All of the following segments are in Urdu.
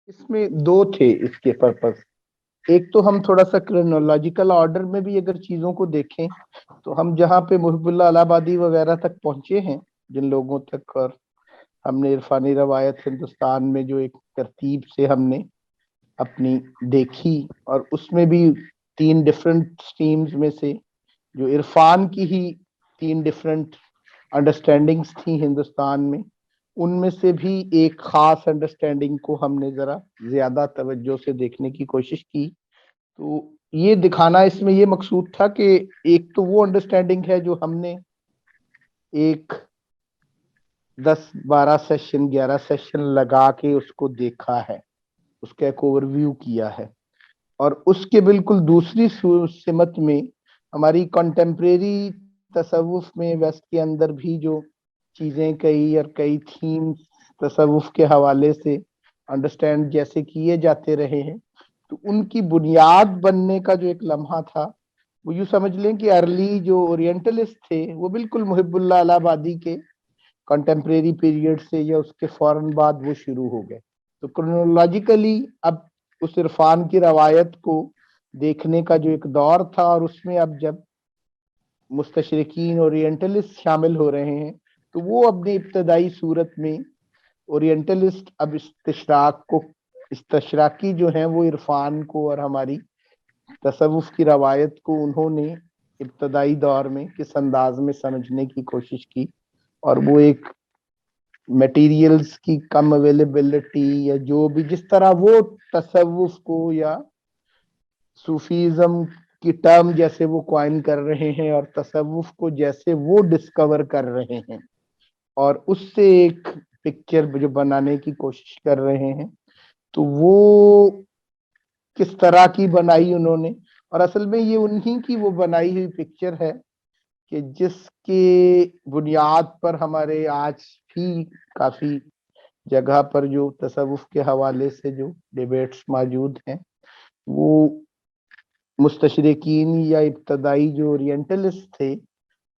اس میں دو تھے اس کے پرپس. ایک تو ہم تھوڑا سا کرونالوجیکل آرڈر میں بھی اگر چیزوں کو دیکھیں تو ہم جہاں پہ محب اللہ الہ آبادی وغیرہ تک پہنچے ہیں جن لوگوں تک، اور ہم نے عرفانی روایت ہندوستان میں جو ایک ترتیب سے ہم نے اپنی دیکھی، اور اس میں بھی تین ڈفرینٹ سٹریمز میں سے جو عرفان کی ہی تین ڈفرینٹ انڈرسٹینڈنگز تھیں ہندوستان میں، ان میں سے بھی ایک خاص انڈرسٹینڈنگ کو ہم نے ذرا زیادہ توجہ سے دیکھنے کی کوشش کی. تو یہ دکھانا اس میں یہ مقصود تھا کہ ایک تو وہ انڈرسٹینڈنگ ہے جو ہم نے ایک 10-12 سیشن 11 سیشن لگا کے اس کو دیکھا ہے، اس کا ایک اوور ویو کیا ہے. اور اس کے بالکل دوسری سمت میں ہماری کنٹمپریری تصوف میں ویسٹ کے اندر بھی جو چیزیں کئی اور کئی تھیمز تصوف کے حوالے سے انڈرسٹینڈ جیسے کیے جاتے رہے ہیں، تو ان کی بنیاد بننے کا جو ایک لمحہ تھا وہ یوں سمجھ لیں کہ ارلی جو اورینٹلسٹ تھے وہ بالکل محب اللہ الہ آبادی کے کنٹمپریری پیریڈ سے یا اس کے فوراً بعد وہ شروع ہو گئے. تو کرونالوجیکلی اب اس عرفان کی روایت کو دیکھنے کا جو ایک دور تھا، اور اس میں اب جب مستشرقین اورینٹلسٹ شامل ہو رہے ہیں تو وہ اپنی ابتدائی صورت میں اورینٹلسٹ اب استشراقی جو ہیں وہ عرفان کو اور ہماری تصوف کی روایت کو انہوں نے ابتدائی دور میں کس انداز میں سمجھنے کی کوشش کی، اور وہ ایک میٹیریلز کی کم اویلیبلٹی یا جو بھی جس طرح وہ تصوف کو یا صوفیزم کی ٹرم جیسے وہ کوائن کر رہے ہیں اور تصوف کو جیسے وہ ڈسکور کر رہے ہیں اور اس سے ایک پکچر جو بنانے کی کوشش کر رہے ہیں، تو وہ کس طرح کی بنائی انہوں نے. اور اصل میں یہ انہی کی وہ بنائی ہوئی پکچر ہے کہ جس کے بنیاد پر ہمارے آج بھی کافی جگہ پر جو تصوف کے حوالے سے جو ڈیبیٹس موجود ہیں، وہ مستشرقین یا ابتدائی جو اورینٹلسٹ تھے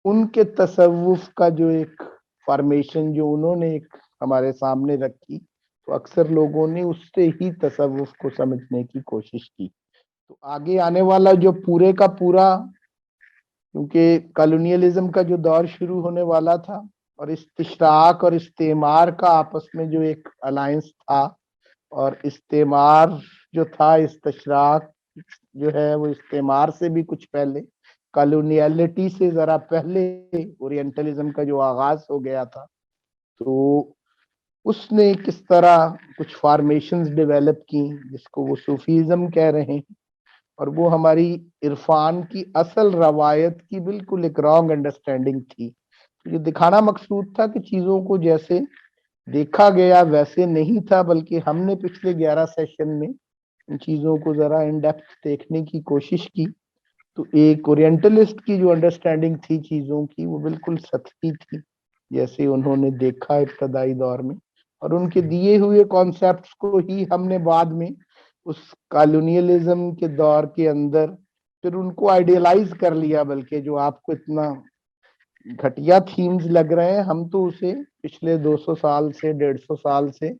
ان کے تصوف کا جو ایک فارمیشن جو انہوں نے ایک ہمارے سامنے رکھی، تو اکثر لوگوں نے اس سے ہی تصوف کو سمجھنے کی کوشش کی. تو آگے آنے والا جو پورے کا پورا، کیونکہ کالونیلزم کا جو دور شروع ہونے والا تھا اور استشراق اور استعمار کا آپس میں جو ایک الائنس تھا، اور استعمار جو تھا استشراق جو ہے وہ استعمار سے بھی کچھ پہلے، کالونیلٹی سے ذرا پہلے اورینٹلزم کا جو آغاز ہو گیا تھا، تو اس نے کس طرح کچھ فارمیشنز ڈیولپ کی جس کو وہ صوفیزم کہہ رہے ہیں، اور وہ ہماری عرفان کی اصل روایت کی بالکل ایک رانگ انڈرسٹینڈنگ تھی. یہ دکھانا مقصود تھا کہ چیزوں کو جیسے دیکھا گیا ویسے نہیں تھا، بلکہ ہم نے پچھلے 11 سیشن میں ان چیزوں کو ذرا ان ڈیپتھ دیکھنے کی کوشش کی. تو ایک اورینٹلسٹ کی جو انڈرسٹینڈنگ تھی چیزوں کی وہ بالکل سطحی تھی جیسے انہوں نے دیکھا ابتدائی دور میں، اور ان کے دیے ہوئے کانسیپٹس کو ہی ہم نے بعد میں اس کالونیلزم کے دور کے اندر پھر ان کو آئیڈیلائز کر لیا، بلکہ جو آپ کو اتنا گھٹیا تھیمز لگ رہے ہیں ہم تو اسے پچھلے 200 سال سے 150 سال سے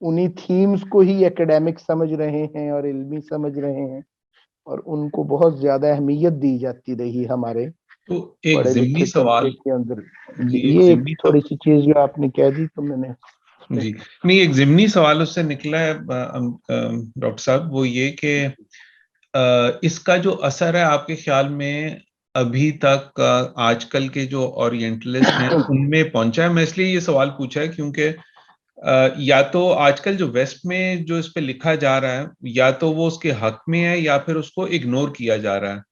انہی تھیمز کو ہی ایکیڈیمک سمجھ رہے ہیں اور علمی سمجھ رہے ہیں، اور ان کو بہت زیادہ اہمیت دی جاتی رہی ہمارے تو ایک پڑھے ضمنی لکھے سوال طبقے کے اندر. جی یہ ایک تھوڑی سی چیز جو آپ نے کہہ دی تو میں نے جی نہیں، ایک ضمنی سوال اس سے نکلا ہے ڈاکٹر صاحب، وہ یہ کہ اس کا جو اثر ہے آپ کے خیال میں ابھی تک آج کل کے جو اورینٹلسٹ ہیں ان میں پہنچا ہے؟ میں اس لیے یہ سوال پوچھا ہے کیونکہ یا تو آج کل جو ویسٹ میں جو اس پہ لکھا جا رہا ہے یا تو وہ اس کے حق میں ہے یا پھر اس کو اگنور کیا جا رہا ہے.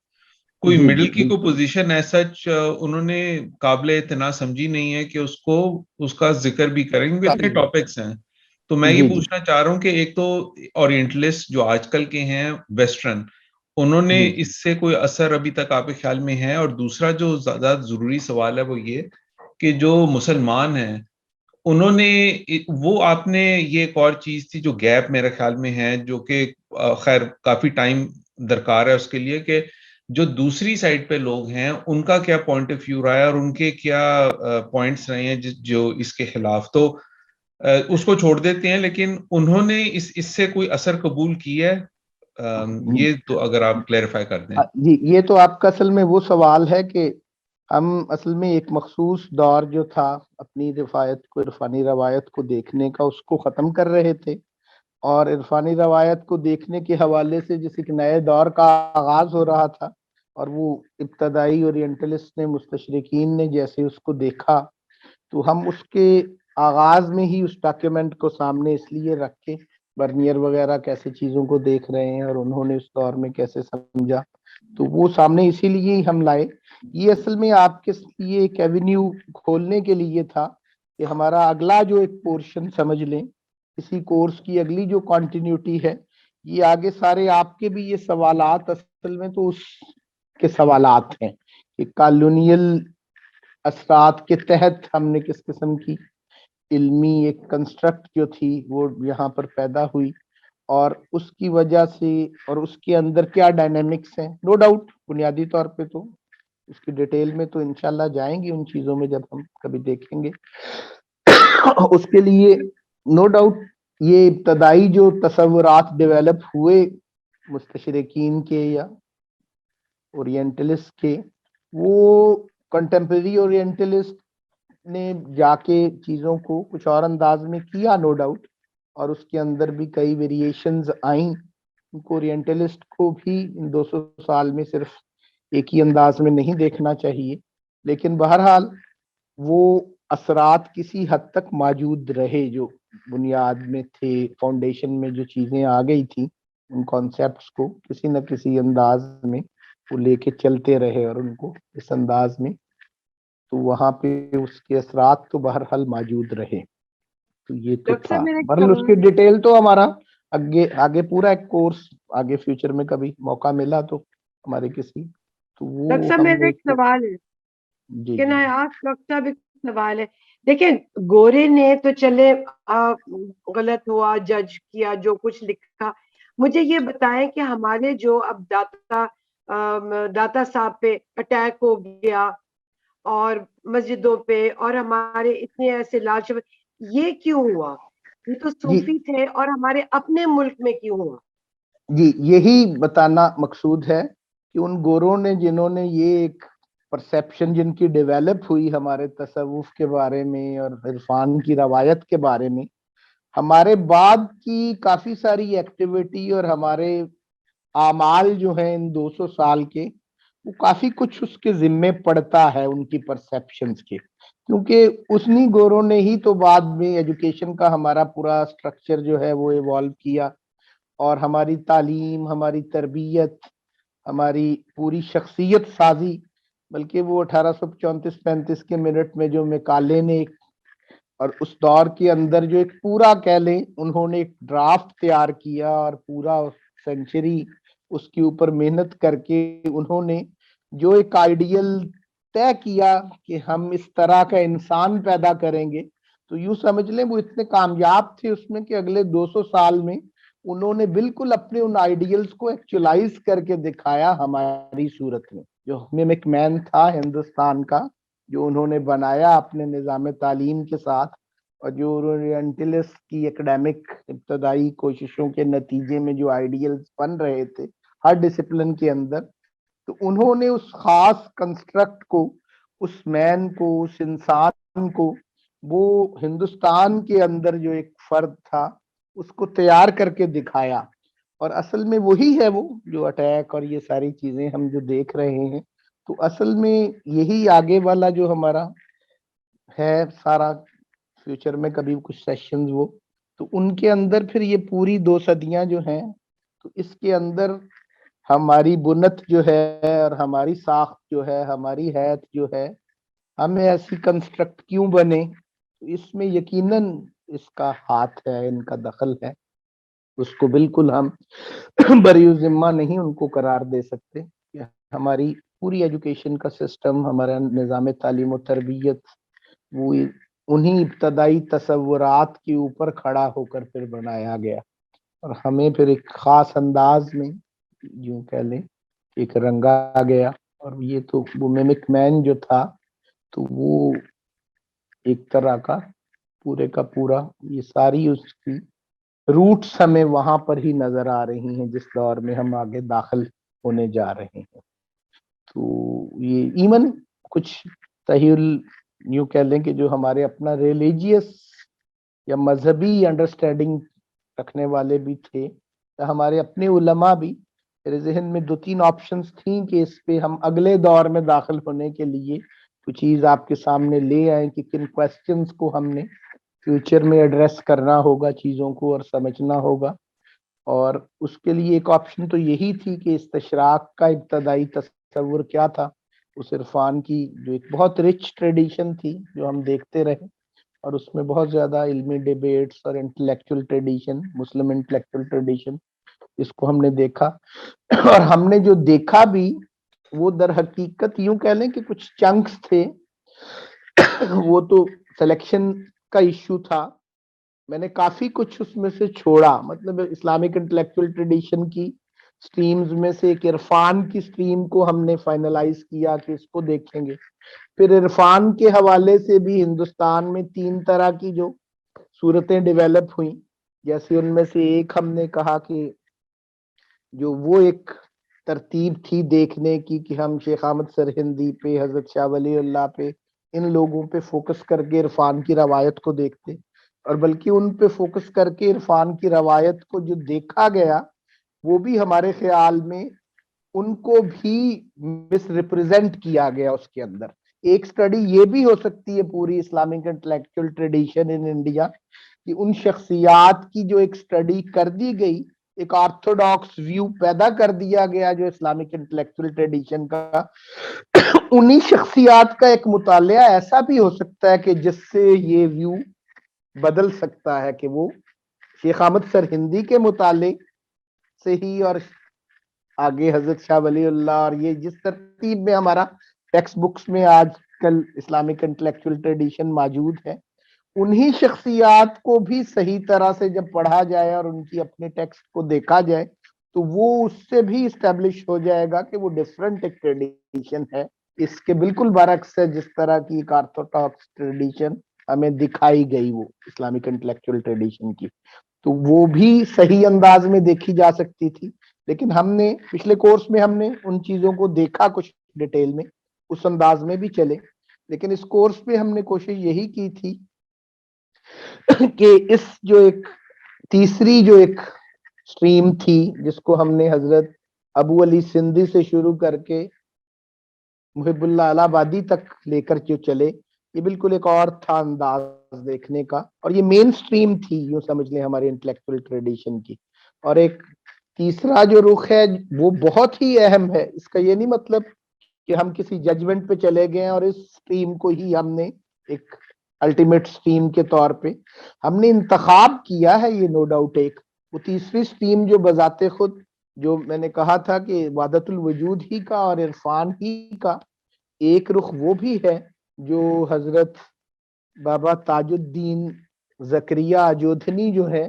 کوئی مڈل کی کوئی پوزیشن ایسا انہوں نے قابل اعتنا سمجھی نہیں ہے کہ اس کو اس کا ذکر بھی کریں، کیونکہ اتنے ٹاپکس ہیں. تو میں یہ پوچھنا چاہ رہا ہوں کہ ایک تو اورینٹلسٹ جو آج کل کے ہیں ویسٹرن، انہوں نے اس سے کوئی اثر ابھی تک آپ کے خیال میں ہے؟ اور دوسرا جو زیادہ ضروری سوال ہے وہ یہ کہ جو مسلمان ہیں انہوں نے وہ، آپ نے یہ ایک اور چیز تھی جو گیپ میرے خیال میں ہے، جو کہ خیر کافی ٹائم درکار ہے اس کے لیے، کہ جو دوسری سائڈ پہ لوگ ہیں ان کا کیا پوائنٹ آف ویو رہا ہے اور ان کے کیا پوائنٹس رہے ہیں جو اس کے خلاف. تو اس کو چھوڑ دیتے ہیں, لیکن انہوں نے اس سے کوئی اثر قبول کیا ہے, یہ تو اگر آپ کلیریفائی کر دیں. جی, یہ تو آپ کا اصل میں وہ سوال ہے کہ ہم اصل میں ایک مخصوص دور جو تھا اپنی روایت کو, عرفانی روایت کو دیکھنے کا, اس کو ختم کر رہے تھے, اور عرفانی روایت کو دیکھنے کے حوالے سے جس ایک نئے دور کا آغاز ہو رہا تھا, اور وہ ابتدائی اورینٹلسٹ نے, مستشرقین نے جیسے اس کو دیکھا, تو ہم اس کے آغاز میں ہی اس ڈاکیومنٹ کو سامنے اس لیے رکھے, برنیئر وغیرہ کیسے چیزوں کو دیکھ رہے ہیں اور انہوں نے اس دور میں کیسے سمجھا, تو وہ سامنے اسی لیے ہی ہم لائے. یہ اصل میں آپ کے لیے ایک ایونیو کھولنے کے لیے تھا کہ ہمارا اگلا جو ایک پورشن سمجھ لیں, اسی کورس کی اگلی جو کنٹینیوٹی ہے, یہ آگے سارے آپ کے بھی یہ سوالات اصل میں تو اس کے سوالات ہیں کہ کالونیل اثرات کے تحت ہم نے کس قسم کی علمی ایک کنسٹرکٹ جو تھی وہ یہاں پر پیدا ہوئی, اور اس کی وجہ سے اور اس کے اندر کیا ڈائنامکس ہیں. نو ڈاؤٹ بنیادی طور پہ تو اس کی ڈیٹیل میں تو انشاءاللہ جائیں گی ان چیزوں میں جب ہم کبھی دیکھیں گے. اس کے لیے نو ڈاؤٹ یہ ابتدائی جو تصورات ڈیولپ ہوئے مستشرقین کے یا اورینٹلسٹ کے, وہ کنٹمپریری اورینٹلسٹ نے جا کے چیزوں کو کچھ اور انداز میں کیا, نو ڈاؤٹ, اور اس کے اندر بھی کئی ویریشنز آئیں. ان کو اورینٹلسٹ کو بھی ان 200 سال میں صرف ایک ہی انداز میں نہیں دیکھنا چاہیے, لیکن بہرحال وہ اثرات کسی حد تک موجود رہے جو بنیاد میں تھے, فاؤنڈیشن میں جو چیزیں آ گئی تھیں, ان کانسیپٹس کو کسی نہ کسی انداز میں وہ لے کے چلتے رہے, اور ان کو اس انداز میں, تو وہاں پہ اس کے اثرات تو بہرحال موجود رہے. تو یہ تو ڈاکٹر تھا, صاحب میرا ایک بہرحال اس کی سوال, ڈیٹیل تو ہمارا آگے پورا ایک کورس آگے فیوچر میں کبھی موقع ملا تو ہمارے کسی, تو ڈاکٹر وہ صاحب ہم میرا ایک ایک سوال ہے جی کہ جی ڈاکٹر صاحب ایک سوال ہے. دیکھیں گورے نے تو چلے غلط ہوا, جج کیا, جو کچھ لکھا, مجھے یہ بتائیں کہ ہمارے جو اب داتا صاحب پہ اٹیک ہو گیا اور مسجدوں پہ, اور ہمارے اتنے ایسے لاش, یہ کیوں ہوا؟ یہ تو جی صوفی تھے, اور ہمارے اپنے ملک میں کیوں ہوا؟ جی, یہی بتانا مقصود ہے کہ ان گوروں نے جنہوں نے یہ ایک پرسیپشن جن کی ڈیولپ ہوئی ہمارے تصوف کے بارے میں اور عرفان کی روایت کے بارے میں, ہمارے بعد کی کافی ساری ایکٹیویٹی اور ہمارے اعمال جو ہیں ان 200 سال کے, وہ کافی کچھ اس کے ذمے پڑتا ہے ان کی پرسیپشنز کے, کیونکہ اسنی گوروں نے ہی تو بعد میں ایجوکیشن کا ہمارا پورا سٹرکچر جو ہے وہ ایوالو کیا, اور ہماری تعلیم, ہماری تربیت, ہماری پوری شخصیت سازی, بلکہ وہ 1834-35 کے منٹ میں جو میکالے نے اور اس دور کے اندر جو ایک پورا کہہ لیں انہوں نے ایک ڈرافٹ تیار کیا, اور پورا سینچری اس کے اوپر محنت کر کے انہوں نے جو ایک آئیڈیل طے کیا کہ ہم اس طرح کا انسان پیدا کریں گے, تو یوں سمجھ لیں وہ اتنے کامیاب تھے اس میں کہ اگلے 200 سال میں انہوں نے بالکل اپنے ان آئیڈیلز کو ایکچولائز کر کے دکھایا ہماری صورت میں. جو میمک مین تھا ہندوستان کا, جو انہوں نے بنایا اپنے نظام تعلیم کے ساتھ, اور جو اورینٹلسٹ کی ایکڈیمک ابتدائی کوششوں کے نتیجے میں جو آئیڈیلز بن رہے تھے ہر ڈسپلن کے اندر, تو انہوں نے اس خاص کنسٹرکٹ کو, اس مین کو, اس انسان کو, وہ ہندوستان کے اندر جو ایک فرد تھا اس کو تیار کر کے دکھایا. اور اصل میں وہی ہے وہ جو اٹیک اور یہ ساری چیزیں ہم جو دیکھ رہے ہیں, تو اصل میں یہی آگے والا جو ہمارا ہے سارا فیوچر میں کبھی کچھ سیشنز, وہ تو ان کے اندر پھر یہ پوری 2 صدیاں جو ہیں, تو اس کے اندر ہماری بنت جو ہے اور ہماری ساخت جو ہے, ہماری حیت جو ہے, ہمیں ایسی کنسٹرکٹ کیوں بنے, تو اس میں یقیناً اس کا ہاتھ ہے, ان کا دخل ہے, اس کو بالکل ہم بری ذمہ نہیں ان کو قرار دے سکتے. ہماری پوری ایجوکیشن کا سسٹم, ہمارا نظام تعلیم و تربیت, وہ انہی ابتدائی تصورات کے اوپر کھڑا ہو کر پھر بنایا گیا, اور ہمیں پھر ایک خاص انداز میں یوں کہہ لیں ایک رنگا گیا. اور یہ تو وہ میمک مین جو تھا, تو وہ ایک طرح کا پورے کا پورا یہ ساری اس کی روٹس ہمیں وہاں پر ہی نظر آ رہی ہیں جس دور میں ہم آگے داخل ہونے جا رہے ہیں. تو یہ ایون کچھ تحیل یوں کہہ لیں کہ جو ہمارے اپنا ریلیجیس یا مذہبی انڈرسٹینڈنگ رکھنے والے بھی تھے یا ہمارے اپنے علماء بھی، میرے ذہن میں 2-3 آپشنز تھیں کہ اس پہ ہم اگلے دور میں داخل ہونے کے لیے کوئی چیز آپ کے سامنے لے آئیں کہ کن کوسچنز کو ہم نے فیوچر میں ایڈریس کرنا ہوگا چیزوں کو اور سمجھنا ہوگا. اور اس کے لیے ایک آپشن تو یہی تھی کہ استشراق کا ابتدائی تصور کیا تھا، اس عرفان کی جو ایک بہت رچ ٹریڈیشن تھی جو ہم دیکھتے رہے، اور اس میں بہت زیادہ علمی ڈیبیٹس اور انٹلیکچوئل ٹریڈیشن، مسلم انٹلیکچوئل ٹریڈیشن، اس کو ہم نے دیکھا. اور ہم نے جو دیکھا بھی وہ در حقیقت یوں کہہ لیں کہ کچھ چنکس تھے، وہ تو سلیکشن کا ایشو تھا. میں نے کافی کچھ اس میں سے چھوڑا، مطلب اسلامک انٹلیکچوئل ٹریڈیشن کی سٹریمز میں سے ایک عرفان کی سٹریم کو ہم نے فائنلائز کیا کہ اس کو دیکھیں گے. پھر عرفان کے حوالے سے بھی ہندوستان میں 3 طرح کی جو صورتیں ڈیولپ ہوئیں، جیسے ان میں سے ایک ہم نے کہا کہ جو وہ ایک ترتیب تھی دیکھنے کی کہ ہم شیخ احمد سرہندی پہ، حضرت شاہ ولی اللہ پہ، ان لوگوں پہ فوکس کر کے عرفان کی روایت کو دیکھتے، اور بلکہ ان پہ فوکس کر کے عرفان کی روایت کو جو دیکھا گیا وہ بھی ہمارے خیال میں ان کو بھی مس ریپرزینٹ کیا گیا اس کے اندر. ایک سٹڈی یہ بھی ہو سکتی ہے پوری Islamic intellectual tradition in India کہ ان شخصیات کی جو ایک سٹڈی کر دی گئی، ایک آرتھوڈاکس ویو پیدا کر دیا گیا جو اسلامک انٹلیکچوئل ٹریڈیشن کا، انہی شخصیات کا ایک مطالعہ ایسا بھی ہو سکتا ہے کہ جس سے یہ ویو بدل سکتا ہے کہ وہ شیخ احمد سرہندی کے مطالعے سے ہی اور آگے حضرت شاہ ولی اللہ اور یہ جس ترتیب میں ہمارا ٹیکسٹ بکس میں آج کل اسلامک انٹلیکچوئل ٹریڈیشن موجود ہے، انہی شخصیات کو بھی صحیح طرح سے جب پڑھا جائے اور ان کی اپنے ٹیکسٹ کو دیکھا جائے تو وہ اس سے بھی اسٹیبلش ہو جائے گا کہ وہ ڈیفرنٹ ایک ٹریڈیشن ہے، اس کے بالکل برعکس ہے جس طرح کی ایک آرتھوڈاکس ٹریڈیشن ہمیں دکھائی گئی وہ اسلامک انٹلیکچوئل ٹریڈیشن کی. تو وہ بھی صحیح انداز میں دیکھی جا سکتی تھی. لیکن ہم نے پچھلے کورس میں ہم نے ان چیزوں کو دیکھا کچھ ڈیٹیل میں، اس انداز میں بھی چلے، لیکن اس کورس پہ ہم نے کوشش یہی کی تھی کہ اس جو ایک تیسری جو ایک سٹریم تھی جس کو ہم نے حضرت ابو علی سندھی سے شروع کر کے محب اللہ الہ آبادی تک لے کر جو چلے، یہ بالکل ایک اور تھا انداز دیکھنے کا، اور یہ مین سٹریم تھی یوں سمجھ لیں ہماری انٹلیکچوئل ٹریڈیشن کی. اور ایک تیسرا جو رخ ہے وہ بہت ہی اہم ہے، اس کا یہ نہیں مطلب کہ ہم کسی ججمنٹ پہ چلے گئے اور اس سٹریم کو ہی ہم نے ایک الٹیمیٹ سٹریم کے طور پہ ہم نے انتخاب کیا ہے، یہ نو ڈاؤٹ. ایک وہ تیسری سٹریم جو بذات خود جو میں نے کہا تھا کہ وحدت الوجود ہی کا اور عرفان ہی کا ایک رخ وہ بھی ہے جو حضرت بابا تاج الدین زکریا اجودھنی جو ہے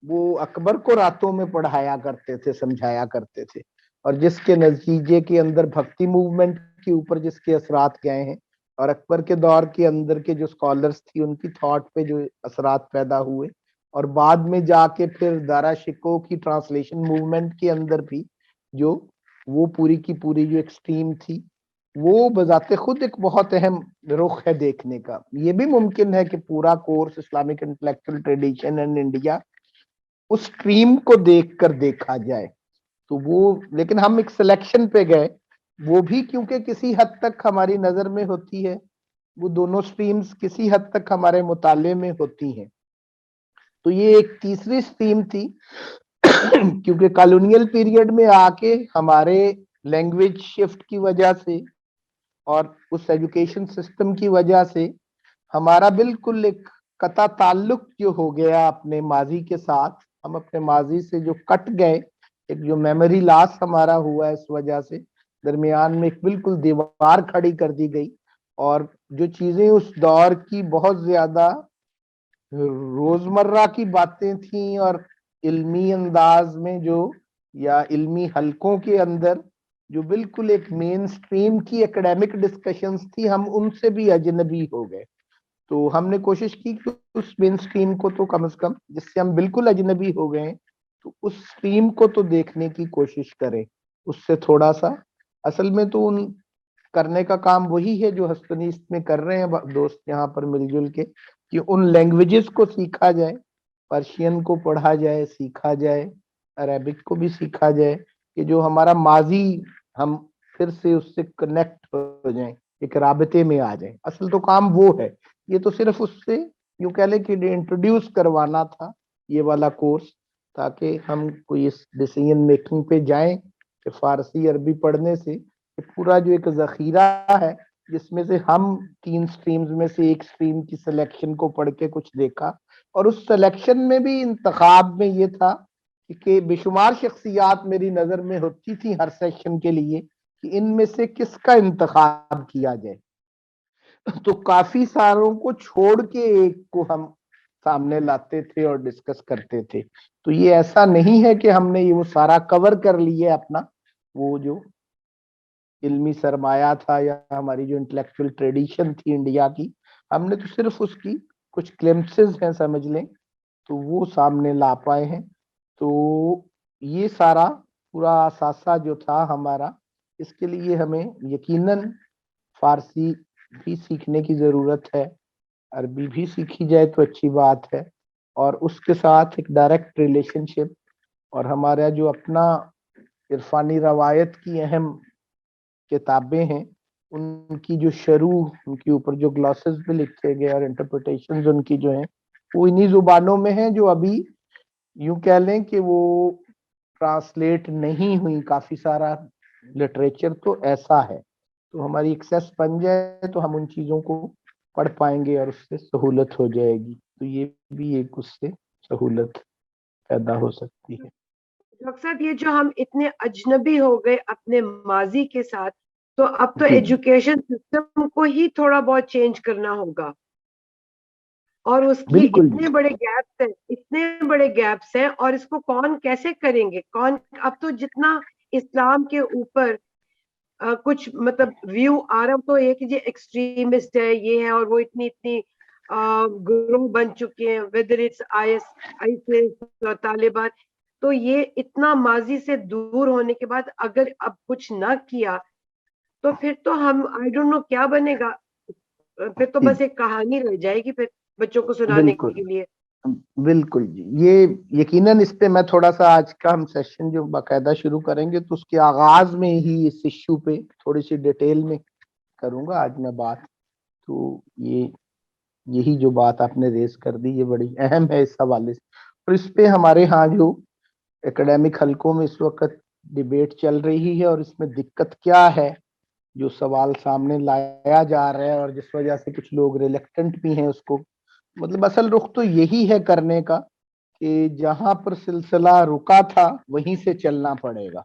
وہ اکبر کو راتوں میں پڑھایا کرتے تھے، سمجھایا کرتے تھے، اور جس کے نتیجے کے اندر بھکتی موومنٹ کے اوپر جس کے اثرات گئے ہیں، اور اکبر کے دور کے اندر کے جو اسکالرس تھی ان کی تھاٹ پہ جو اثرات پیدا ہوئے، اور بعد میں جا کے پھر دارا شکوہ کی ٹرانسلیشن موومنٹ کے اندر بھی جو وہ پوری کی پوری جو ایک سٹریم تھی وہ بذات خود ایک بہت اہم رخ ہے دیکھنے کا. یہ بھی ممکن ہے کہ پورا course Islamic intellectual tradition in India اس سٹریم کو دیکھ کر دیکھا جائے تو وہ، لیکن ہم ایک سلیکشن پہ گئے، وہ بھی کیونکہ کسی حد تک ہماری نظر میں ہوتی ہے، وہ دونوں سٹریمز کسی حد تک ہمارے مطالعے میں ہوتی ہیں. تو یہ ایک تیسری سٹریم تھی کیونکہ کالونیل پیریڈ میں آ کے ہمارے لینگویج شفٹ کی وجہ سے اور اس ایجوکیشن سسٹم کی وجہ سے ہمارا بالکل ایک قطع تعلق جو ہو گیا اپنے ماضی کے ساتھ، ہم اپنے ماضی سے جو کٹ گئے، ایک جو میموری لاس ہمارا ہوا ہے، اس وجہ سے درمیان میں ایک بالکل دیوار کھڑی کر دی گئی، اور جو چیزیں اس دور کی بہت زیادہ روزمرہ کی باتیں تھیں اور علمی انداز میں جو یا علمی حلقوں کے اندر جو بالکل ایک مین سٹریم کی ایکڈیمک ڈسکشنز تھی، ہم ان سے بھی اجنبی ہو گئے. تو ہم نے کوشش کی کہ اس مین اسٹریم کو تو کم از کم، جس سے ہم بالکل اجنبی ہو گئے ہیں، تو اس اسٹریم کو تو دیکھنے کی کوشش کریں، اس سے تھوڑا سا، اصل میں تو ان کرنے کا کام وہی ہے جو ہستنیست میں کر رہے ہیں دوست یہاں پر مل جل کے، کہ ان لینگویجز کو سیکھا جائے، پرشین کو پڑھا جائے، سیکھا جائے، عربک کو بھی سیکھا جائے، کہ جو ہمارا ماضی ہم پھر سے اس سے کنیکٹ ہو جائیں، ایک رابطے میں آ جائیں. اصل تو کام وہ ہے. یہ تو صرف اس سے یوں کہہ لیں کہ انٹروڈیوس کروانا تھا یہ والا کورس، تاکہ ہم کوئی اس ڈیسیژن میکنگ پہ جائیں کہ فارسی عربی پڑھنے سے پورا جو ایک ذخیرہ ہے، جس میں سے ہم 3 سٹریمز میں سے ایک سٹریم کی سلیکشن کو پڑھ کے کچھ دیکھا، اور اس سلیکشن میں بھی انتخاب میں یہ تھا کہ بے شمار شخصیات میری نظر میں ہوتی تھی ہر سیشن کے لیے کہ ان میں سے کس کا انتخاب کیا جائے، تو کافی ساروں کو چھوڑ کے ایک کو ہم سامنے لاتے تھے اور ڈسکس کرتے تھے. تو یہ ایسا نہیں ہے کہ ہم نے یہ وہ سارا کور کر لیا اپنا وہ جو علمی سرمایہ تھا یا ہماری جو انٹلیکچوئل ٹریڈیشن تھی انڈیا کی، ہم نے تو صرف اس کی کچھ گلمپسز ہیں سمجھ لیں، تو وہ سامنے لا پائے ہیں. تو یہ سارا پورا اثاثہ جو تھا ہمارا، اس کے لیے ہمیں یقیناً فارسی بھی سیکھنے کی ضرورت ہے، عربی بھی سیکھی جائے تو اچھی بات ہے، اور اس کے ساتھ ایک ڈائریکٹ ریلیشن شپ، اور ہمارا جو اپنا عرفانی روایت کی اہم کتابیں ہیں ان کی جو شروع، ان کے اوپر جو گلاسز بھی لکھے گئے اور انٹرپریٹیشنز ان کی جو ہیں وہ انہی زبانوں میں ہیں جو ابھی یوں کہہ لیں کہ وہ ٹرانسلیٹ نہیں ہوئی. کافی سارا لٹریچر تو ایسا ہے، تو ہماری ایکسیس بن جائے تو ہم ان چیزوں کو پڑھ پائیں گے اور اس سے سہولت ہو جائے گی. تو یہ بھی ایک اس سے سہولت پیدا ہو سکتی ہے. ڈاکٹر صاحب یہ جو ہم اتنے اجنبی ہو گئے اپنے ماضی کے ساتھ، تو اب تو جی ایجوکیشن سسٹم کو ہی تھوڑا بہت چینج کرنا ہوگا، اور اس کی بالکل جی. اتنے بڑے گیپس ہیں، اور اس کو کون کیسے کریں گے؟ کون اب تو جتنا اسلام کے اوپر کچھ مطلب ویو آ رہا تو ایک یہ ایکسٹریمسٹ ہے، یہ ہے، اور وہ اتنی گروہ بن چکے ہیں، ویدر اٹس آئیسس اور طالبان. تو یہ اتنا ماضی سے دور ہونے کے بعد اگر اب کچھ نہ کیا تو پھر تو ہم آئی ڈونٹ نو کیا بنے گا، پھر تو بس ایک کہانی رہ جائے گی پھر بچوں کو سنانے بالکل کے لیے. بالکل جی. یہ یقیناً اس پہ میں تھوڑا سا آج کا ہم سیشن جو باقاعدہ شروع کریں گے تو اس کے آغاز میں ہی اس ایشو پہ تھوڑی سی ڈیٹیل میں کروں گا آج میں بات. تو یہی جو بات آپ نے ریز کر دی یہ بڑی اہم ہے اس حوالے سے، اور اس پہ ہمارے ہاں جو اکیڈیمک حلقوں میں اس وقت ڈیبیٹ چل رہی ہے، اور اس میں دقت کیا ہے جو سوال سامنے لایا جا رہا ہے، اور جس وجہ سے کچھ لوگ ریلیکٹنٹ بھی ہیں اس کو، مطلب اصل رخ تو یہی ہے کرنے کا کہ جہاں پر سلسلہ رکا تھا وہیں سے چلنا پڑے گا.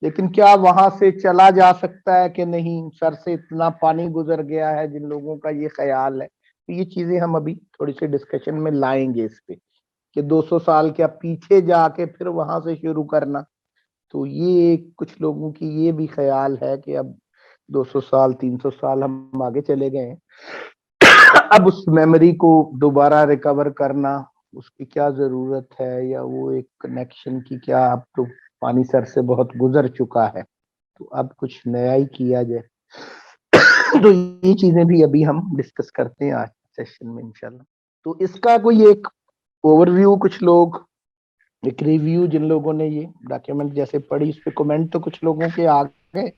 لیکن کیا وہاں سے چلا جا سکتا ہے کہ نہیں؟ سر سے اتنا پانی گزر گیا ہے جن لوگوں کا یہ خیال ہے. تو یہ چیزیں ہم ابھی تھوڑی سی ڈسکشن میں لائیں گے اس پہ کہ 200 سال کیا پیچھے جا کے پھر وہاں سے شروع کرنا. تو یہ کچھ لوگوں کی یہ بھی خیال ہے کہ اب 200 سال 300 سال ہم آگے چلے گئے ہیں، اب اس میموری کو دوبارہ ریکور کرنا اس کی کیا ضرورت ہے، یا وہ ایک کنیکشن کی کیا، اب تو پانی سر سے بہت گزر چکا ہے تو اب کچھ نیا ہی کیا جائے. تو یہ چیزیں بھی ابھی ہم ڈسکس کرتے ہیں آج سیشن میں انشاءاللہ. تو اس کا کوئی ایک اوور ویو، کچھ لوگ ایک ریویو جن لوگوں نے یہ ڈاکیومنٹ جیسے پڑھی اس پہ کومنٹ تو کچھ لوگوں کے آ گئے،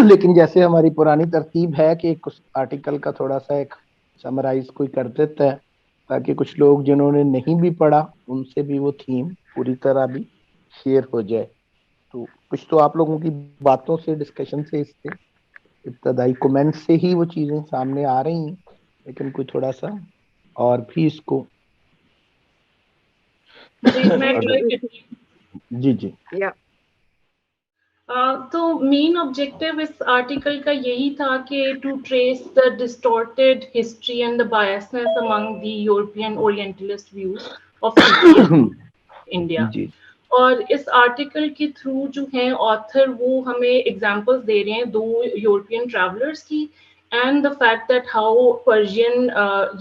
لیکن جیسے ہماری پرانی ترتیب ہے کہ اس آرٹیکل کا تھوڑا سا ایک سمرائز کوئی کر دیتا ہے تاکہ کچھ لوگ جنہوں نے نہیں بھی پڑھا ان سے بھی وہ تھیم پوری طرح بھی شیئر ہو جائے. تو کچھ تو آپ لوگوں کی باتوں سے، ڈسکشن سے، اس سے ابتدائی کومنٹ سے ہی وہ چیزیں سامنے آ رہی ہیں، لیکن کوئی تھوڑا سا اور بھی اس کو جی جی. تو مین آبجیکٹو اس آرٹیکل کا یہی تھا کہ to trace the distorted history and the biases among the European orientalist views of India. اور اس آرٹیکل کے تھرو جو ہیں آتھر وہ ہمیں ایگزامپلس دے رہے ہیں 2 یورپین ٹریولرس کی. and the fact that how Persian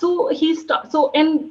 So and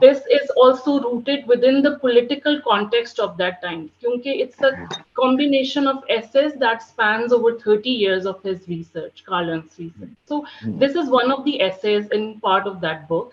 this is also rooted within the political context of that time. Kyunki it's a combination of essays that spans over 30 years of his research, Carlin's research. So this is one of the essays in part of that book.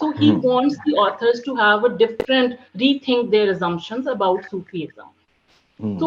So he wants the authors to have a different rethink their assumptions about Sufism. So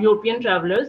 European travelers,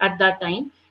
at that time,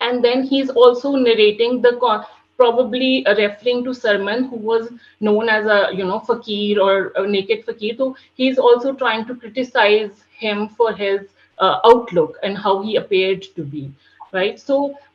and then he is also narrating the probably referring to Sarman, who was known as a fakir or a naked fakir. So he is also trying to criticize him for his outlook and how he appeared to be, right? So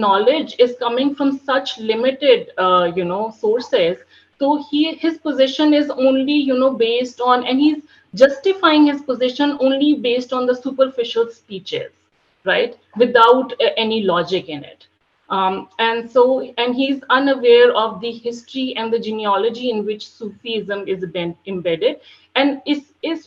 knowledge is coming from such limited sources, so his position is only based on, and he's justifying his position only based on the superficial speeches, right, without any logic in it. And he's unaware of the history and the genealogy in which Sufism is embedded, and is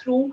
through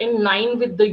in line with the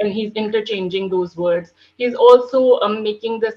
and he's interchanging those words. He's also making this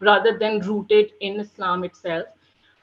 rather than rooted in Islam itself.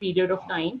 period of time.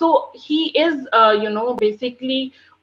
So he is basically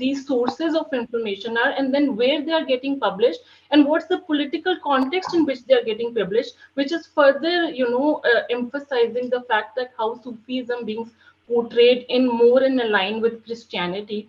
these sources of information are, and then where they are getting published, and what's the political context in which they are getting published, which is further emphasizing the fact that how Sufism being portrayed in more in line with Christianity.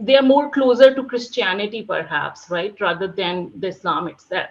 they are more closer to Christianity perhaps, right, rather than the Islam itself.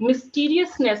mysteriousness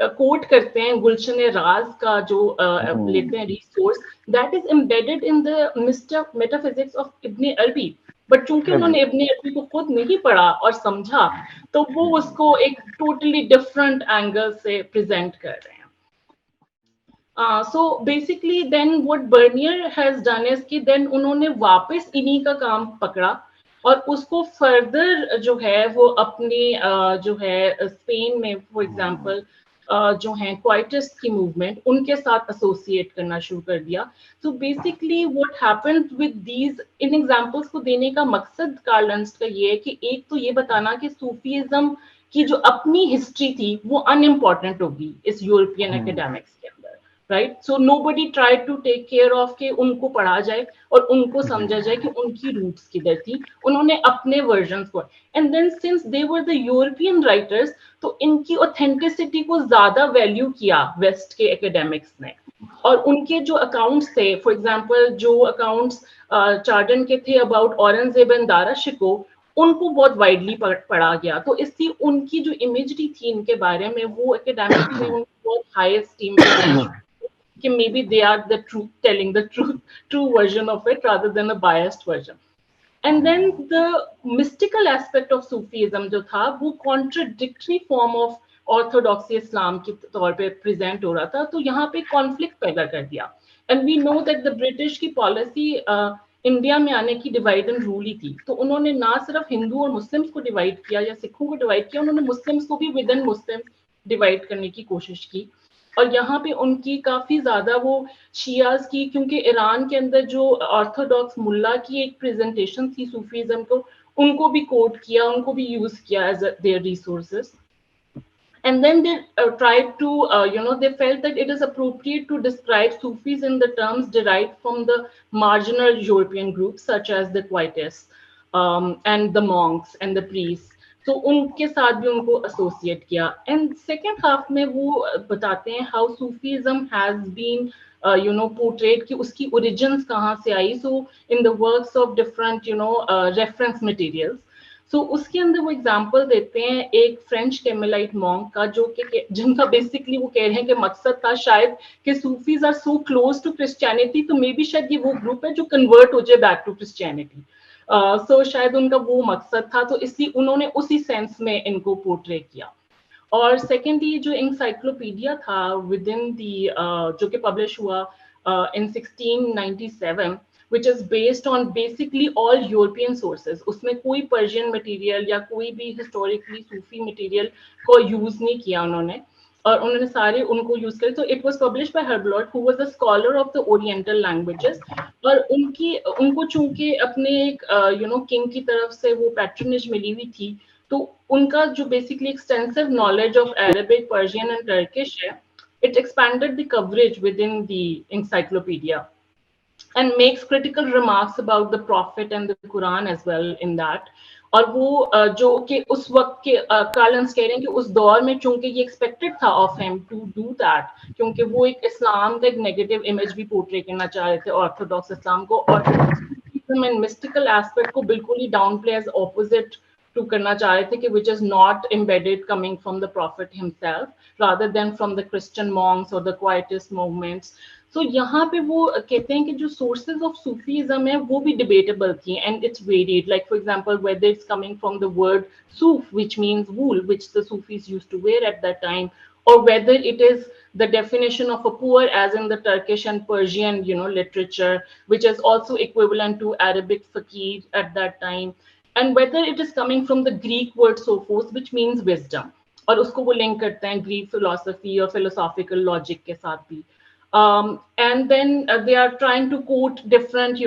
کوٹ کرتے ہیں گلشن راز کا جو لیتے ہیں resource, that is embedded in the metaphysics of ابن عربی, بٹ چونکہ انہوں نے ابن عربی کو خود نہیں پڑھا اور سمجھا تو وہ اس کو ایک ٹوٹلی ڈفرنٹ اینگل سے پریزنٹ کر رہے ہیں. So basically then what Bernier has done is کہ then انہوں نے واپس انہی کا کام پکڑا اور اس کو فردر جو ہے وہ اپنی جو ہے اسپین میں فار ایگزامپل جو ہیں کوائٹسٹ کی موومنٹ ان کے ساتھ ایسوسیٹ کرنا شروع کر دیا. So basically what happened with these, in examples کو دینے کا مقصد کارل ارنسٹ کا یہ ہے کہ ایک تو یہ بتانا کہ صوفیزم کی جو اپنی ہسٹری تھی وہ ان امپورٹنٹ ہوگی اس یورپین اکیڈیمکس کے اندر, right. So nobody tried to take care of کہ ان کو پڑھا جائے اور ان کو سمجھا جائے کہ ان کی روٹس کدھر تھی, انہوں نے اپنے ورژنس کو, and then since they were the European writers تو ان کی اوتھینٹسٹی کو زیادہ ویلیو کیا ویسٹ کے اکیڈیمکس نے, اور ان کے جو اکاؤنٹس تھے فار ایگزامپل جو اکاؤنٹس چارڈن کے تھے اباؤٹ اورنگزیب اینڈ دارا شکو, ان کو بہت وائڈلی پڑھا گیا. تو اس لیے ان کی جو امیجری تھی ان کے بارے میں وہ اکیڈیمکس نے ان کو بہت ہائی اسٹیم پہ لینا کہ maybe they are the truth telling the true version of it rather than a biased version. And then the mystical aspect of Sufism جو تھا وہ contradictory form of orthodoxy اسلام کی طور پہ present ہو رہا تھا, تو یہاں پہ conflict پیدا کر دیا. And we know that the British کی policy انڈیا میں آنے کی ڈیوائڈ اینڈ رول ہی تھی, تو انہوں نے نہ صرف ہندو اور مسلمس کو ڈیوائڈ کیا یا سکھوں کو ڈیوائڈ کیا, انہوں نے مسلمس کو بھی ود ان مسلم ڈیوائڈ کرنے کی کوشش کی. اور یہاں پہ ان کی کافی زیادہ وہ شیعاز کی, کیونکہ ایران کے اندر جو آرتھوڈاکس ملا کی ایک پریزنٹیشن تھی صوفیزم کو, ان کو بھی کوٹ کیا, ان کو بھی یوز کیا as their resources. And then they tried to, they felt that it is appropriate to describe Sufis in the terms derived from the marginal European groups such as the Quietists and the monks and the priests. تو ان کے ساتھ بھی ان کو ایسوسیٹ کیا. اینڈ سیکنڈ ہاف میں وہ بتاتے ہیں how Sufism has been portrayed کہ اس کی اوریجنس کہاں سے آئی. So in the works of different reference materials. So اس کے اندر وہ اگزامپل دیتے ہیں ایک فرینچ کیملائٹ مونک کا, جو کہ جن کا بیسکلی وہ کہہ رہے ہیں کہ مقصد تھا شاید کہ Sufis are so close to Christianity, تو مے بی شاید یہ وہ گروپ ہے جو کنورٹ ہو جائے بیک ٹو کرسچینٹی. سو شاید ان کا وہ مقصد تھا, تو اس لیے انہوں نے اسی سینس میں ان کو پورٹری کیا. اور سیکنڈلی جو انسائکلوپیڈیا تھا ود ان دی جو کہ پبلش ہوا in 1697 which is based on basically all European sources, اس میں کوئی پرشین مٹیریل یا کوئی بھی ہسٹوریکلی صوفی مٹیریل کو یوز نہیں کیا انہوں نے, اور انہوں نے سارے ان کو یوز کرے. تو it was published by Herbelot he was a scholar of the oriental languages, اور ان کو چونکہ اپنے ایک کنگ کی طرف سے وہ پیٹرنیج ملی ہوئی تھی, تو ان کا جو basically extensive knowledge of Arabic, Persian and Turkish ہے, it expanded the coverage within the encyclopedia and makes critical remarks about the prophet and the Quran as well in that. اور وہ جو کہ اس وقت کے کارلنس کہہ رہے ہیں کہ اس دور میں چونکہ یہ ایکسپیکٹڈ تھا of him to do that, کیونکہ وہ ایک اسلام کا ایک نیگیٹو امیج بھی پورٹری کرنا چاہ رہے تھے آرتھوڈاکس اسلام کو, اور مسٹیکل ایسپیکٹ کو بالکل ہی downplay as opposite to کرنا چاہ رہے تھے کہ which is not embedded coming from the prophet himself rather than from the Christian monks or the Quietist movements. So یہاں پہ وہ کہتے ہیں کہ جو sources of Sufism ہے وہ بھی debatable تھی, and it's varied, like for example whether it's coming from the word Suf which means wool which the Sufis used to wear at that time, or whether it is the definition of a poor as in the Turkish and Persian literature which is also equivalent to Arabic faqih at that time, and whether it is coming from the Greek word sophos which means wisdom, اور اس کو وہ لنک کرتے ہیں Greek philosophy اور philosophical logic کے ساتھ بھی. And then they are trying to quote different,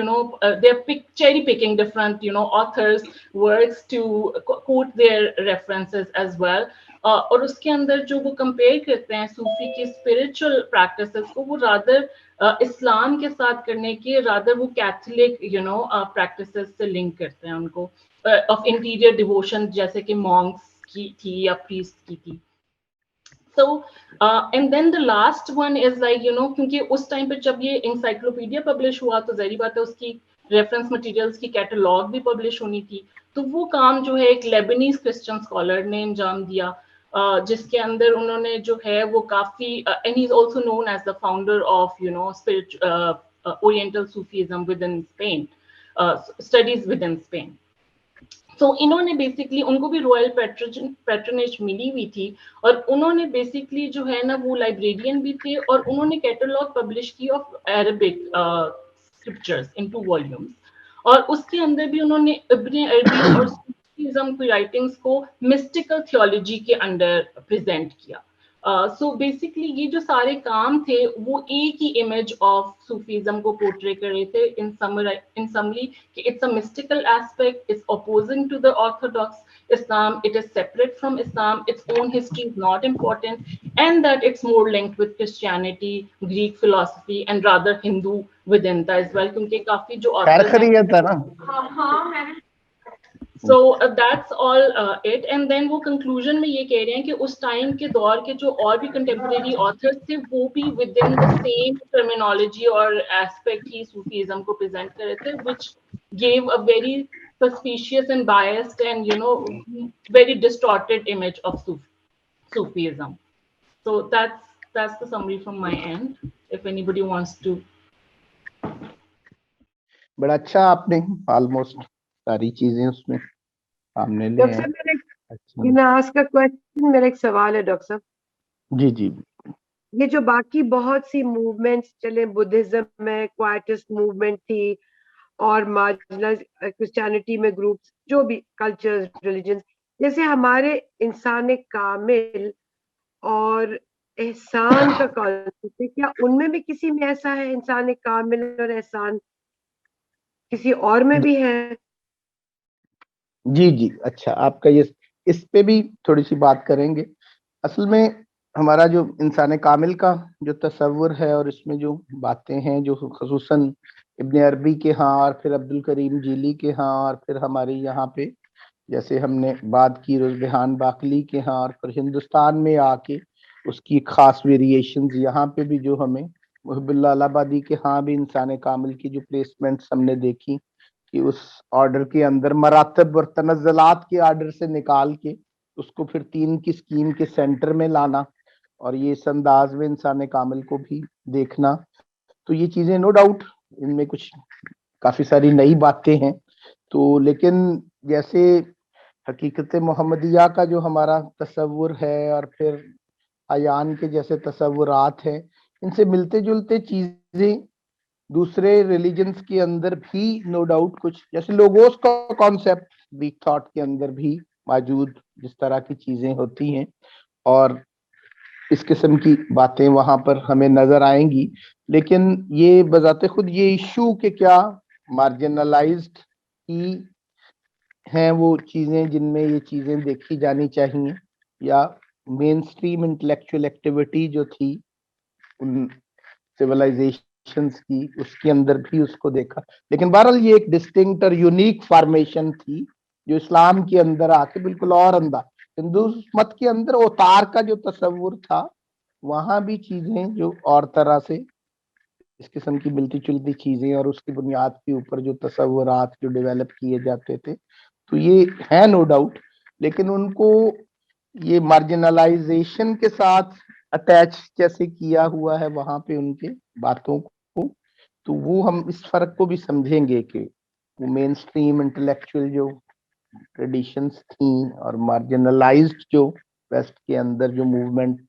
they are cherry picking different, authors' works to quote their references as well. اور اس کے اندر جو وہ کمپیئر کرتے ہیں صوفی کی اسپرچل پریکٹسز کو, وہ رادر اسلام کے ساتھ کرنے کے رادر وہ کیتھولک پریکٹسز سے لنک کرتے ہیں ان کو, آف انٹیریئر ڈیووشن جیسے کہ مونکس کی تھی یا پریسٹ کی تھی. So and then the last one is like کیونکہ اس ٹائم پہ جب یہ انسائکلوپیڈیا پبلش ہوا تو ظاہری بات ہے اس کی ریفرنس مٹیریلس کی کیٹالاگ بھی پبلش ہونی تھی, تو وہ کام جو ہے ایک لیبنیز کرسچن اسکالر نے انجام دیا, جس کے اندر انہوں نے جو ہے وہ کافی and he is also known as the founder of Oriental Sufism within Spain, studies within Spain. So انہوں نے بیسکلی ان کو بھی رویل پیٹرنیج ملی ہوئی تھی اور انہوں نے بیسکلی جو ہے نا وہ لائبریرین بھی تھے اور انہوں نے کیٹالاگ پبلش کی of Arabic scriptures in 2 volumes اور اس کے اندر بھی انہوں نے ابن عربی اور صوفیزم کی رائٹنگس کو مسٹیکل تھیولوجی کے انڈر پریزنٹ کیا. سو بیسکلی یہ جو سارے کام تھے وہ ایک ہی امیج آف صوفیزم کو پورٹری کر رہے تھے ان سمری کہ it's a mystical aspect, it's opposing to the orthodox Islam, it is separate from Islam, its own history is not important, and that it's more linked with Christianity, Greek philosophy, and rather Hindu Vedanta as well. کیونکہ کافی جو خیریت ہے نا. So that's all it. And then وہ conclusion میں یہ کہہ رہے ہیں کہ اس ٹائم کے دور کے جو اور بھی contemporary authors تھے وہ بھی within the same terminology اور aspect ہی Sufism کو present کر رہے تھے, which gave a very suspicious and biased and very distorted image of Sufism. So that's the summary from my end. If anybody wants to. بڑا اچھا آپ نے آلموسٹ ساری چیزیں اس میں سامنے لے ہیں. میرا ایک سوال ہے ڈاکٹر صاحب. جی جی. یہ جو باقی بہت سی موومنٹس چلے, بدھزم میں کوائٹسٹ موومنٹ تھی اور مارجنل کرسچینٹی میں گروپس, جو بھی کلچرز, ریلیجنز, جیسے ہمارے انسان کامل اور احسان کا کانسیپٹ ہے, کیا ان میں بھی کسی میں ایسا ہے انسان کامل اور احسان کسی اور میں بھی ہے؟ جی جی اچھا, آپ کا یہ اس پہ بھی تھوڑی سی بات کریں گے. اصل میں ہمارا جو انسان کامل کا جو تصور ہے اور اس میں جو باتیں ہیں جو خصوصاً ابن عربی کے ہاں اور پھر عبد الکریم جیلی کے ہاں اور پھر ہمارے یہاں پہ جیسے ہم نے بات کی رزبہان باقلی کے ہاں اور پھر ہندوستان میں آ کے اس کی خاص ویریشنز یہاں پہ بھی جو ہمیں محب اللہ الہ آبادی کے ہاں بھی انسان کامل کی جو پلیسمنٹس ہم نے دیکھی کہ اس آرڈر کے اندر مراتب اور تنزلات کے آرڈر سے نکال کے اس کو پھر 3 کی اسکیم کے سینٹر میں لانا اور یہ اس انداز میں انسان کامل کو بھی دیکھنا, تو یہ چیزیں نو ڈاؤٹ ان میں کچھ کافی ساری نئی باتیں ہیں. تو لیکن جیسے حقیقت محمدیہ کا جو ہمارا تصور ہے اور پھر عیان کے جیسے تصورات ہیں, ان سے ملتے جلتے چیزیں دوسرے ریلیجنز کے اندر بھی نو ڈاؤٹ کچھ, جیسے لوگوس کا کانسیپٹ ویک تھاٹ کے اندر بھی موجود جس طرح کی چیزیں ہوتی ہیں اور اس قسم کی باتیں وہاں پر ہمیں نظر آئیں گی. لیکن یہ بذات خود یہ ایشو کہ کیا مارجنلائزڈ ہی ہیں وہ چیزیں جن میں یہ چیزیں دیکھی جانی چاہیے, یا مین سٹریم انٹلیکچوئل ایکٹیویٹی جو تھی ان سیولائزیشنز کی اس کے اندر بھی اس کو دیکھا. لیکن بہرحال یہ ایک ڈسٹنکٹ اور یونیک فارمیشن تھی جو اسلام کے اندر آ کے بالکل اور انداز, ہندو مت کے اندر اوتار کا جو تصور تھا وہاں بھی چیزیں جو اور طرح سے اس قسم کی ملتی جلتی چیزیں اور اس کی بنیاد کے اوپر جو تصورات جو ڈیولپ کیے جاتے تھے, تو یہ ہے نو ڈاؤٹ. لیکن ان کو یہ مارجنلائزیشن کے ساتھ اٹیچ جیسے کیا ہوا ہے وہاں پہ ان کے باتوں کو, تو وہ ہم اس فرق کو بھی سمجھیں گے کہ وہ مین سٹریم انٹلیکچوئل جو ٹریڈیشنز تھیں اور مارجنلائزڈ جو ویسٹ کے اندر جو موومنٹ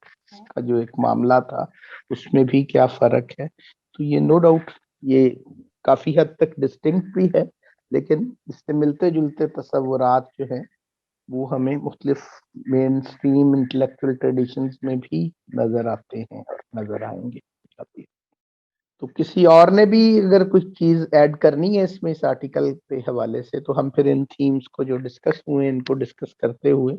کا جو ایک معاملہ تھا اس میں بھی کیا فرق ہے. تو یہ نو ڈاؤٹ یہ کافی حد تک ڈسٹنکٹ بھی ہے, لیکن اس سے ملتے جلتے تصورات جو ہیں وہ ہمیں مختلف مین سٹریم انٹلیکچوئل ٹریڈیشنز میں بھی نظر آتے ہیں اور نظر آئیں گے. تو کسی اور نے بھی اگر کچھ چیز ایڈ کرنی ہے اس میں اس آرٹیکل کے حوالے سے, تو ہم پھر ان تھیمز کو جو ڈسکس ہوئے ان کو ڈسکس کرتے ہوئے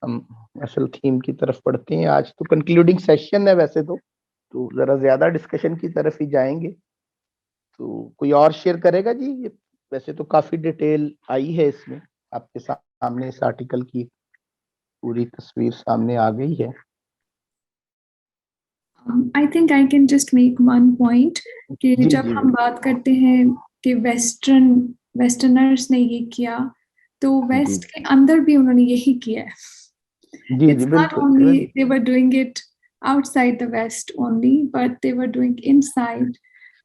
ہم اصل تھیم کی طرف پڑھتے ہیں. آج تو کنکلوڈنگ سیشن ہے ویسے تو ذرا زیادہ ڈسکشن کی طرف ہی جائیں گے. تو کوئی اور شیئر کرے گا جی؟ ویسے تو کافی ڈیٹیل آئی ہے اس میں, آپ کے سامنے اس آرٹیکل کی پوری تصویر سامنے آ گئی ہے. I think I can just make one point کہ جب ہم بات کرتے ہیں کہ ویسٹرنرز نے یہ کیا تو ویسٹ کے اندر بھی انہوں نے یہی کیا ہے. It's not only they were doing it outside the West only, but they were doing inside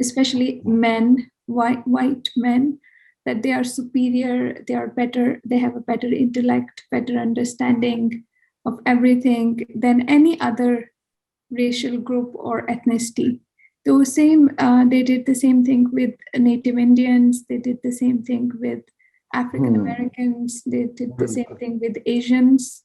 especially men, white men, that they are superior, they are better, they have a better intellect, better understanding of everything than any other racial group or ethnicity. So they did the same thing with Native Indians, they did the same thing with African Americans, they did the same thing with Asians.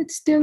it's still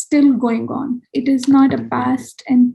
still going on. It is not a past. And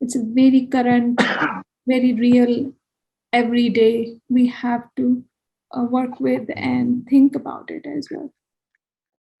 it's a very current, very real, every day we have to work with and think about it as well.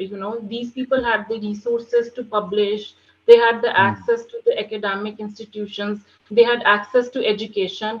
you know, these people had the resources to publish, they had the access to the academic institutions, they had access to education.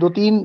2-3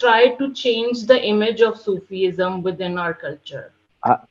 try to change the image of Sufism within our culture?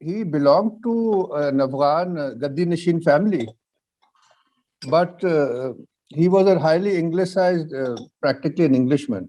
he belonged to an Afghan Gaddi Nashin family, but he was a highly Anglicized, practically an Englishman.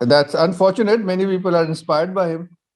That's unfortunate. Many people are inspired by him,